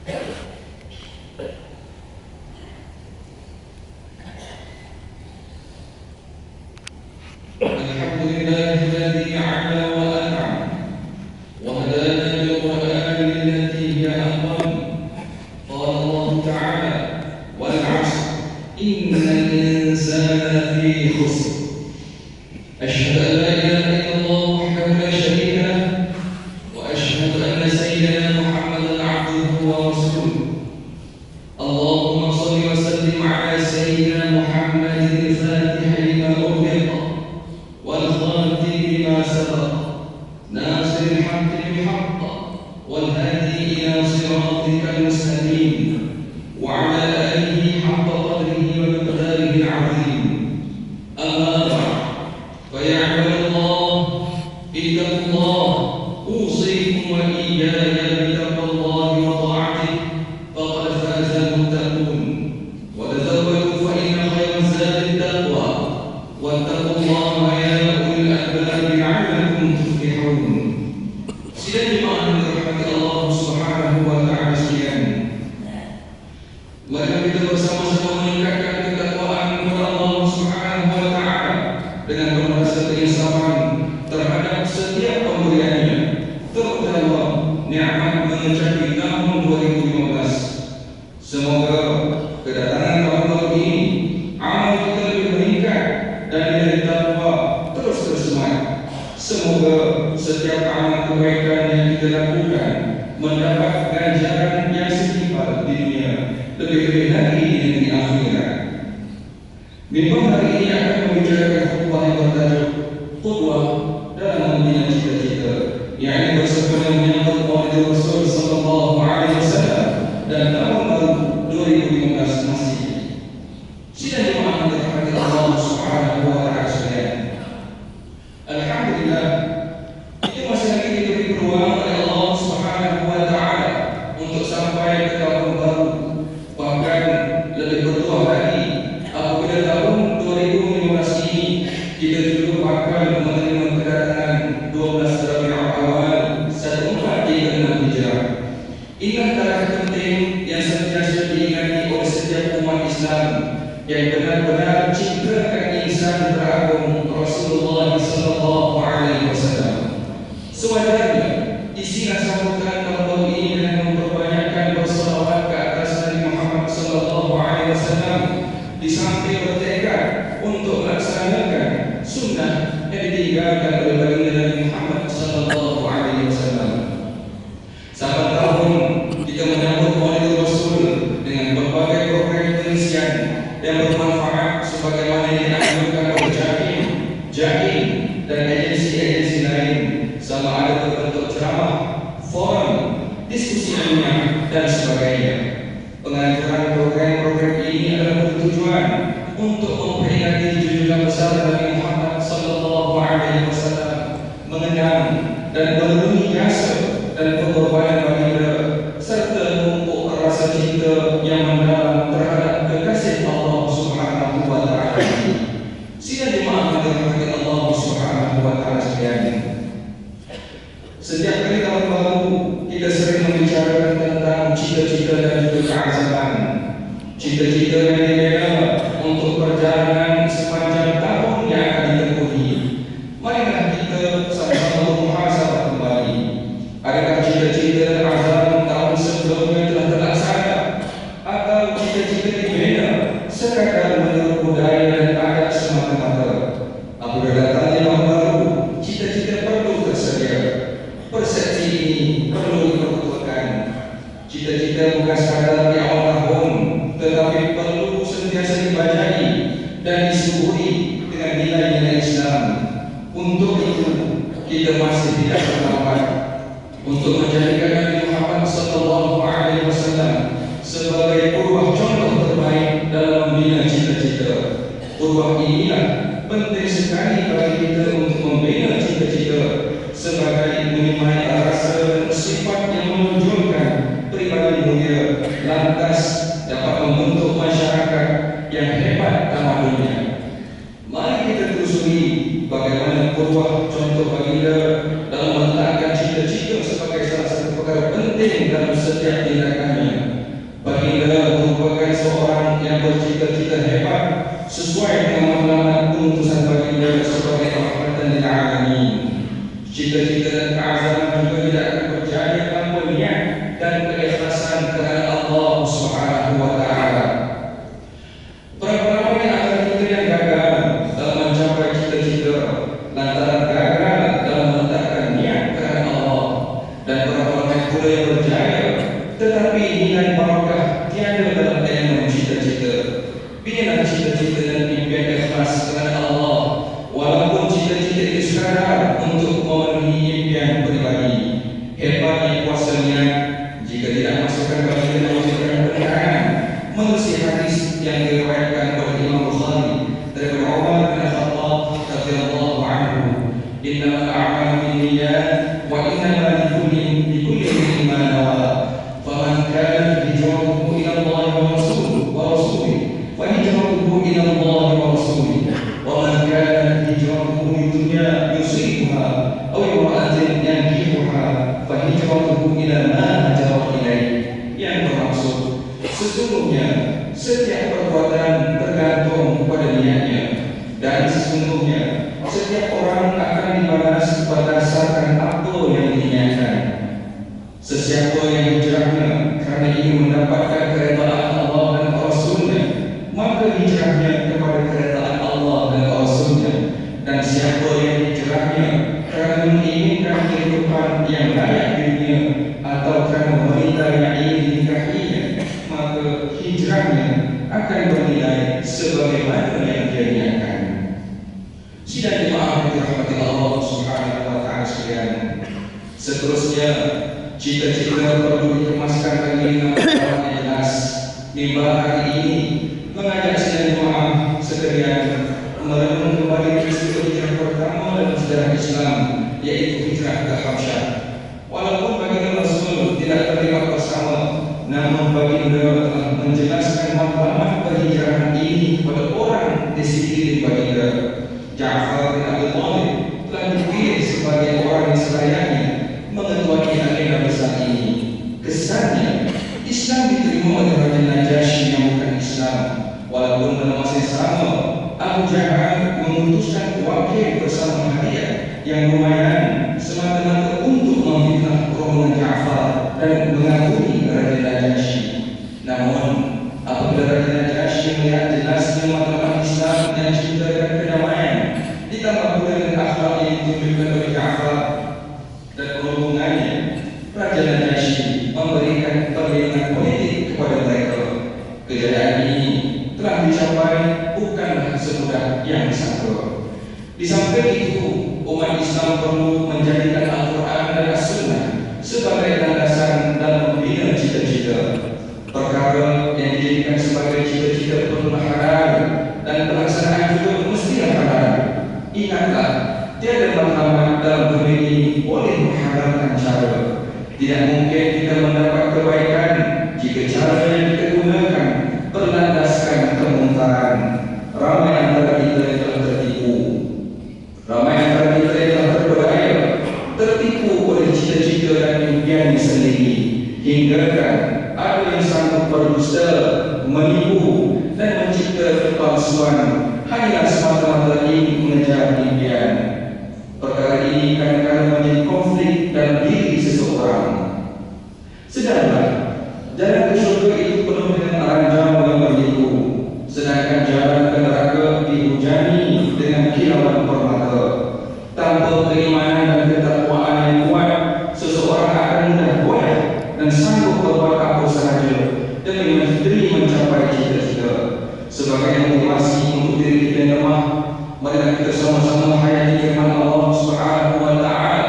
Alhamdulillahilladzi 'ala wa an'am wa hadana bil Qur'ani allati hiya aqwam. Qala Allah ta'ala wal 'ashr innal insana lafi khusr. Asyhadu an la ilaha illallah wahdahu la syarika lah wa asyhadu anna sayyidana Muhammadan 'abduhu wa rasuluh. Allahumma shalli wa sallim 'ala sayyidina Muhammadin al-fatih lima ughliqa wal khatimi lima sabaqa nasiril haqqi bil haqq wal hadi ila siratikal mustaqim wa 'ala alihi haqqa qadrihi wa miqdarihi al-'azim. Amma ba'd. Fa ya 'ibadallah ittaqullah usikum wa iyaya bittaqwallahi wa ta'atihi faqad faza al-muttaqun. Wa tazawwadu fa inna khayra zadi at-taqwa wattaqullaha ya ulil albab la'allakum tuflihun. Sidang jemaah yang dirahmati Allah Subhanahu wa ta'ala sekalian, mari kita bersama-sama meningkatkan ketakwaan kepada Allah Subhanahu wa ta'ala dengan merasa penyesalan terhadap setiap pemberiannya, terutama nikmat mencapai tahun 2015. Semoga kedatangan tahun baru ini amal kita lebih meningkat dan nilai takwa terus bersemangat. Semoga setiap amal kebaikan yang kita lakukan mendapat ganjaran yang setimpal di dunia, lebih-lebih lagi di negeri akhirat. Mimbar hari ini akan membicarakan khutbah yang bertajuk Qudwah dalam membina cita-cita, yakni bersempena menyambut Maulid Rasul sallallahu alaihi wasallam dan tahun baru 2015 Masih. Sidang jemaah yang dirahmati Allah Subhanahu wa ta'ala sekalian, alhamdulillah kita masih lagi diberi peluang oleh Allah Subhanahu wa ta'ala untuk sampai ke tahun baru. Bahkan lebih bertuah lagi apabila tahun 2015 ini kita juga bakal menerima kedatangan 12 Rabiul Awal 1436 Hijrah. Inilah tarikh penting yang sentiasa diingati oleh setiap umat Islam yang benar-benar citrakan insan beragung Rasulullah sallallahu alaihi wasallam. Sewajarnya isilah sambutan tahun baru ini dengan memperbanyakkan berselawat ke atas Nabi Muhammad sallallahu alaihi wasallam, di samping bertekad untuk melaksanakan sunnah yang ditinggalkan oleh baginda Nabi Muhammad sallallahu alaihi wasallam. Sahabat tahun kita menyambut Maulid Rasul dengan berbagai program pengisian yang bermanfaat sebagaimana yang dianjurkan oleh JAKIM dan agensi-agensi lain, sama ada berbentuk ceramah, forum, diskusi ilmiah dan sebagainya. Penganjuran program-program ini adalah bertujuan untuk memperingati junjungan besar Nabi Muhammad sallallahu alaihi wasallam, mengenang dan memenuhi jasa dan pengorbanan baginda, serta memupuk rasa cinta yang mendalam terhadap kekasih Allah Subhanahu wa ta'ala. Sidang jemaah yang dirahmati Allah Subhanahu wa ta'ala sekalian, setiap kali tahun baru kita sering membicarakan tentang cita-cita dan juga keazaman. Cita-cita yang dibina untuk perjalanan sepanjang tahun yang akan ditempuhi. Marilah kita sama-sama bermuhasabah kembali. Adakah cita-cita dan azam tahun sebelumnya telah terlaksana, atau cita-cita dibina sekadar menurut budaya dan adat semata-mata? Apabila datangnya tahun baru, cita-cita perlu tersedia. Persepsi ini perlu diperbetul. Cita-cita bukan sekadar di awal tahun, tetapi perlu sentiasa dibajai dan disuguhi dengan nilai-nilai Islam. Untuk itu kita masih tidak terlambat untuk menjadikan Nabi Muhammad sallallahu alaihi wasallam sebagai qudwah contoh terbaik dalam membina cita-cita. Qudwah inilah penting sekali bagi kita untuk membina cita-cita sebagai menyemai rasa dan sifat yang menunjukkan pribadi mulia, lantas dapat membentuk masyarakat yang hebat tamadunnya. Mari kita telusuri bagaimana qudwah contoh baginda dalam meletakkan cita-cita sebagai salah satu perkara dalam setiap tindakannya. Baginda merupakan seorang yang bercita-cita hebat sesuai dengan matlamat pengutusan baginda sebagai rahmatan lil alamin. Cita-cita dan keazaman juga tidak akan berjaya tanpa niat dan keikhlasan kerana Allah Subhanahu wa taala. Berapa ramai antara kita yang gagal dalam mencapai cita-cita lantaran gagal dalam meletakkan niat kerana Allah, dan berapa ramai pula yang berjaya tetapi nilai barakah tiada dalam dalam cita-cita. Biarlah cita-cita dan impian ikhlas kerana Allah, walaupun cita-cita itu sekadar untuk memenuhi impian pribadi. Hebatnya puasa niat jika tidak masukkan bagian mewujudkan pernikahan. Menurut hadis yang diriwayatkan oleh Imam Bukhari dari Umar bin Khattab radhiyallahu anhu, innamal a'malu binniyat wa innamal likulli imrin ma nawa. Faman kana hijratuhu ila Allah wa rasulihi fa hijratuhu ila Allah wa rasulihi, wa man kana hijratuhu lidunya yusibuha aw imra'atin yankihuha fa hijratuhu ila ma hajara ilaihi. Yang bermaksud, sesungguhnya setiap perbuatan tergantung pada niatnya, dan sesungguhnya setiap orang akan dibalas berdasarkan apa yang diniatkan. Sesiapa yang hijrahnya kerana ingin mendapatkan keredaan Allah dan Rasulnya, maka hijrahnya kepada keredaan Allah dan Rasulnya. Dan siapa yang hijrahnya kerana menginginkan kehidupan yang layak dunia atau kerana wanita yang ingin dinikahinya, maka hijrahnya akan bernilai sebagaimana yang dia niatkan. Sidang jemaah yang dirahmati Allah Subhanahu wa taala sekalian, seterusnya cita-cita perlu dikemaskan dengan cara yang jelas. Mimbar hari ini mengajak sidang jemaah sekalian merenung kembali peristiwa hijrah pertama dalam sejarah Islam, yaitu hijrah ke Habsyah. Walaupun baginda Rasul tidak terlibat bersama, namun baginda telah menjelaskan maklumat perhijrahan ini kepada orang di sekeliling baginda. Ja'far bin Abi Thalib telah dipilih sebagai orang yang selayaknya mengetuai agenda besar ini. Kesannya, Islam diterima oleh Raja Najasyi yang bukan Islam. Walaupun dalam masa yang sama, Abu Jahal memutuskan wakil bersama hadiah yang lumayan semata-mata untuk memfitnah rombongan Ja'far dan mengakui Raja Najasyi. Namun, apabila Raja Najasyi melihat jelasnya matlamat Islam dan cinta dan kedamaian, ditambah pula dengan akhlak yang ditunjukkan oleh Ja'far dan rombongannya, Raja Najasyi memberikan perlindungan politik kepada mereka. Kejayaan ini telah dicapai bukanlah semudah yang disangka. Di samping itu, umat Islam perlu menjadikan Al-Quran dan As-Sunnah sebagai landasan dalam membina cita-cita. Perkara yang dijadikan sebagai cita-cita perlu halal dan pelaksanaan juga mestilah halal. Ingatlah, tiada matlamat dalam dunia ini boleh menghalalkan cara. Tidak mungkin kita mendapat kebaikan jika cara yang kita gunakan berlandaskan kemungkaran. Ramai antara kita yang telah tertipu. Ramai antara kita yang telah terpedaya, tertipu oleh cita-cita dan impiannya sendiri, hinggakan ada yang sanggup berdusta, menipu dan mencipta kepalsuan hanya semata-mata ingin mengejar impian. Perkara ini kadang-kadang menjadi konflik dalam diri seseorang. Sedarlah, jalan ke syurga itu penuh dengan ranjau yang berliku, sedangkan jalan ke neraka dihujani dengan kilauan permata. Tanpa keimanan dan ketakwaan yang kuat, seseorang akan mudah goyah dan sanggup berbuat apa sahaja demi mencapai cita-cita. Sebagai motivasi untuk diri kita yang lemah, mari kita sama-sama hayati firman Allah Subhanahu wa taala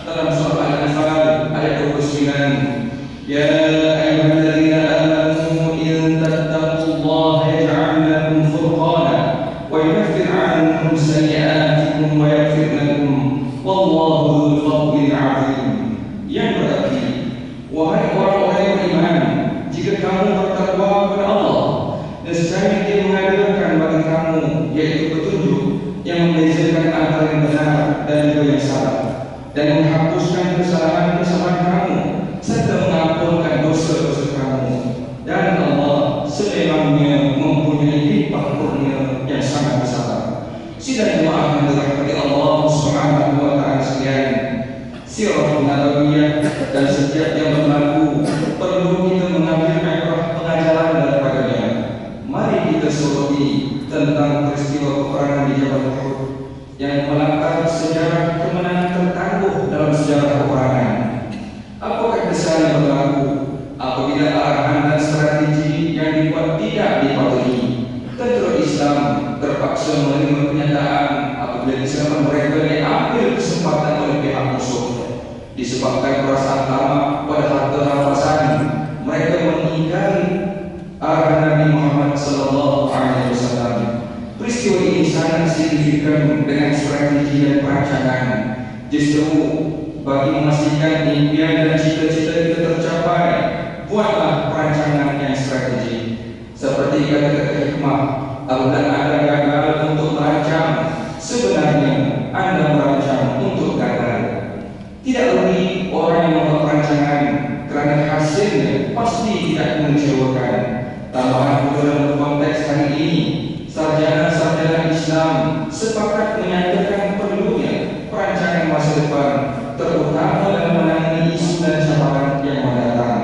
dalam surah Al-Anfal ayat 29. Ya ayyuhalladzina amanu in tattaqullaha yaj'al lakum furqana wa yukaffir 'ankum sayyi'atikum wa yaghfir lakum wallahu dzul fadlil 'azim. Yang berarti, wahai orang-orang yang beriman, jika kamu bertakwa kepada Allah, nescaya Dia menghadirkan bagi kamu yaitu petunjuk yang membezakan antara yang benar dan juga yang salah, dan menghapuskan kesalahan-kesalahan kamu serta mengampunkan apabila arahan dan strategi yang dibuat tidak dipatuhi, tentera Islam terpaksa menerima kenyataan apabila diserahkan mereka diambil kesempatan oleh pihak musuh. Disebabkan perasaan tamak pada harta rampasan, mereka meninggalkan arahan Nabi Muhammad SAW. Peristiwa ini sangat signifikan dengan strategi dan perancangan. Justru bagi memastikan impian dan cita-cita kita tercapai, buatlah perancangan yang strategik. Seperti kata-kata hikmah, apabila Anda gagal untuk merancang, sebenarnya Anda merancang untuk gagal. Tidak rugi orang yang membuat perancangan, kerana hasilnya pasti tidak mengecewakan. Tambahan dalam konteks hari ini, sarjana-sarjana Islam sepakat menyatakan perlunya perancangan masa depan, terutama dalam menangani isu dan cabaran yang mendatang.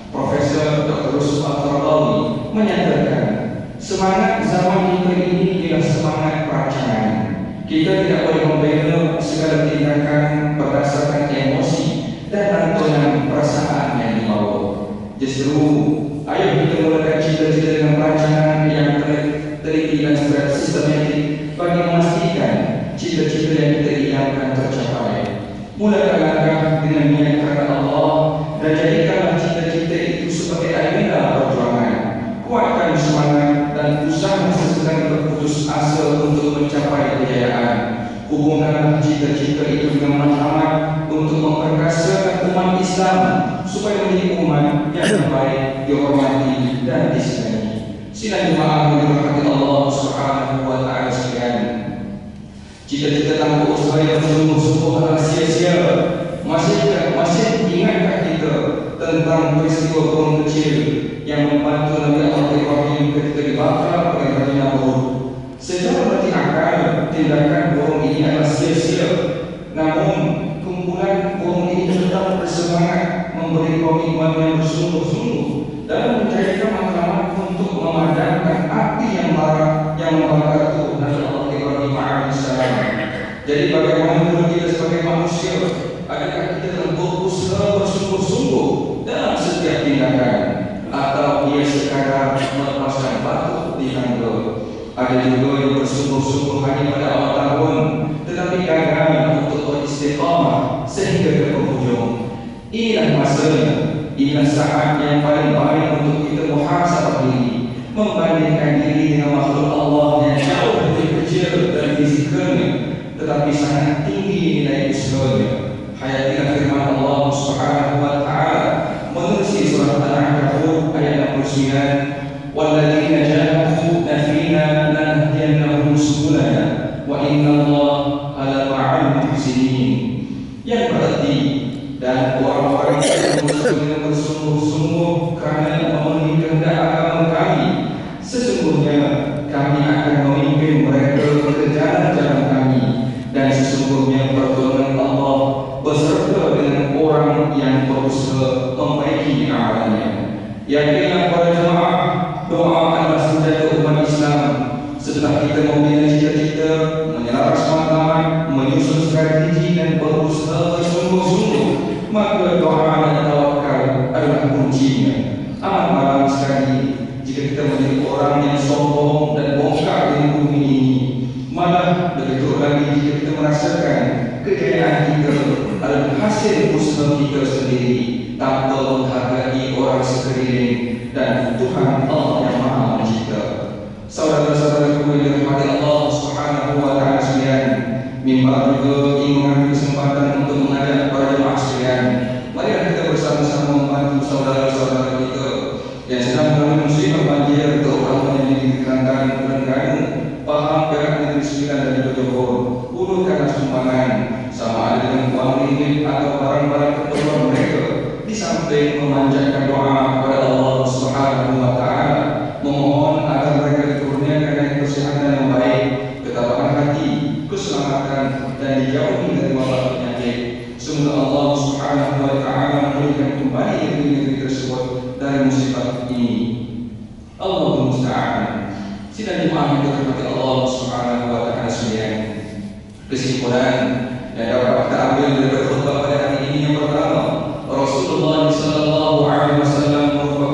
Profesor Dr. Yusuf Al-Qaradawi menyatakan, semangat zaman kita ini ialah semangat perancangan. Kita tidak boleh membela segala tindakan berdasarkan emosi dan lantunan perasaan yang dibawa. Justru, ayo kita mulakan cita-cita dengan perancangan yang teliti dan sistematik bagi memastikan cita-cita yang kita idamkan tercapai. Mulakan langkah dengan niat kerana Allah dan jadikanlah cita-cita itu sebagai agenda perjuangan. Kuatkan semangat dan usaha sesekali berputus asa untuk mencapai kejayaan. Hubungkanlah cita-cita itu dengan matlamat untuk memperkasakan umat Islam supaya menjadi umat yang terbaik, dihormati dan disegani. Sila jemaah yang dirahmati Allah Subhanahu wa taala sekalian. Cita-cita tanpa usaha yang bersungguh-sungguh adalah sia-sia. Masih ingatkah kita tentang peristiwa bom kecil yang membantu Nabi Allah Ibrahim ketika dibakar oleh Raja Namrud? Secara berarti akal, tindakan bom ini adalah sia-sia. Namun kumpulan bom ini tetap bersemangat memberi komitmen yang bersungguh-sungguh dalam menjadikan matlamat untuk memadamkan api yang membakar tubuh Nabi Allah Ibrahim alaihissalam. Jadi bagaimana menurut kita sebagai manusia, adakah kita telah berusaha bersungguh-sungguh dalam setiap tindakan, atau ia sekadar melepaskan batu di tangga? Ada juga yang bersungguh-sungguh hanya pada awal tahun, tetapi gagal untuk beristiqamah sehingga ke penghujung. Inilah masanya, inilah saat yang paling baik untuk kita muhasabah diri, membandingkan diri dengan makhluk Allah yang jauh lebih kecil dan fizikalnya, tetapi sangat tinggi nilai usahanya. Hayatilah firman Allah Subhanahu wa taala menerusi surah Al-Ankabut ayat 69, "Walladzina jahadu fina lanahdiyannahum subulana wa innallaha 'ala ma'al muhsinin." Yang berarti, dan orang-orang yang bersungguh-sungguh kerana memenuhi kehendak agama kami, sesungguhnya kami akan memimpin mereka ke jalan-jalan kami, dan sesungguhnya pertolongan Allah beserta dengan orang yang berusaha memperbaiki amalannya. Yakinlah para jemaah, doa adalah senjata umat Islam. Setelah kita membina cita-cita, menyelaras matlamat, menyusun strategi dan berusaha sungguh-sungguh, maka doa dan tawakal adalah kuncinya. Amat malam sekali jika kita menjadi orang yang sombong dan bongkar di bumi ini. Malah begitu lagi jika kita merasakan kejayaan kita adalah hasil usaha kita sendiri tanpa menghargai orang sekeliling dan Tuhan Allah yang Maha Mencipta. Saudara-saudaraku yang dirahmati Allah Subhanahu wa taala sekalian, mimbar juga ingin mengambil kesempatan untuk mengajak para jemaah sekalian, mari kita bersama-sama membantu saudara-saudara kita yang sedang mengalami musibah banjir, terutama yang di Kelantan, Terengganu, Pahang, Perak, Negeri Sembilan dan juga Johor. Ulurkanlah sumbangan, sama ada dengan wang ringgit atau barang-barang keperluan mereka, di samping memanjatkan doa kepada Allah Subhanahu wa taala, memohon agar mereka dikurniakan dengan kesehatan yang baik, ketabahan hati, keselamatan, dan dijauhi dari wabak penyakit. Semoga Allah Subhanahu wa taala memberikan kembali negeri tersebut dari musibah ini. Allahumma musta'an. Sidang jemaah yang dirahmati Allah Subhanahu wa taala sekalian, kesimpulan yang dapat kita ambil dari khutbah pada hari ini yang pertama, Rasulullah sallallahu alaihi wasallam merupakan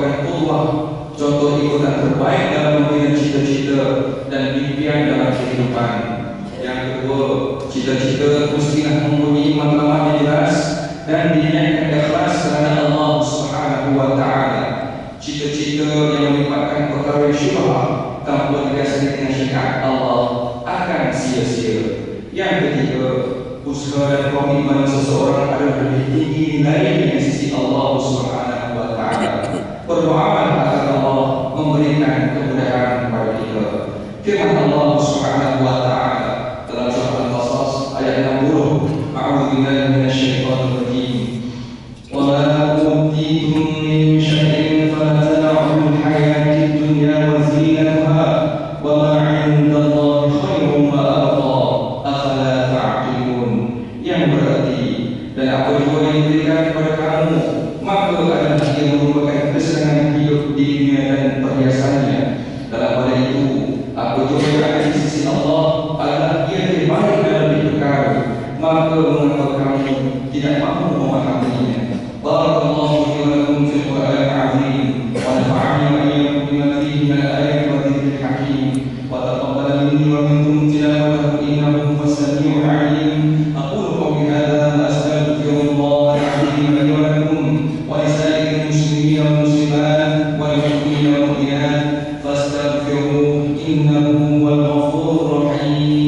cita-cita yang melibatkan perkara yang syubhat tanpa didasari dengan syariat Allah akan sia-sia. Yang ketiga, usaha dan komitmen seseorang adalah lebih tinggi nilainya di sisi Allah Subhanahu wa taala. Berdoalah agar Allah memberikan kemudahan kepada kita. Firman Allah Subhanahu wa taala dalam surah Al-Qasas ayat 60, A'udzu billahi minasyaitonir rajim. Wa ma utitum min syai'in famata'ul hayatid dunya wa zinatuha wa ma 'indallahi khairun wa abqa. Afala ta'qilun. Yang berarti, dan apa juga yang diberikan kepada kamu, maka adalah dia merupakan kesenangan hidup di dunia dan perhiasannya. Dalam pada itu, apa juga yang ada di sisi Allah adalah dia terbaik dan lebih perkara. Maka mengapa kamu tidak mampu memahaminya? Barakallahu li wa lakum fil Qur'anil 'azim wa nafa'ani wa iyyakum bima fihi min al-ayati wa dhikril hakim wa taqabbal minni wa minkum tilawatahu innahu huwas sami'ul 'alim. Aqulu qawli hadha wa astaghfirullah al-'azim li wa lakum wa li sa'iril muslimin wal muslimat wal mu'minina wal mu'minat fastaghfiruhu innahu huwal ghafurur rahim.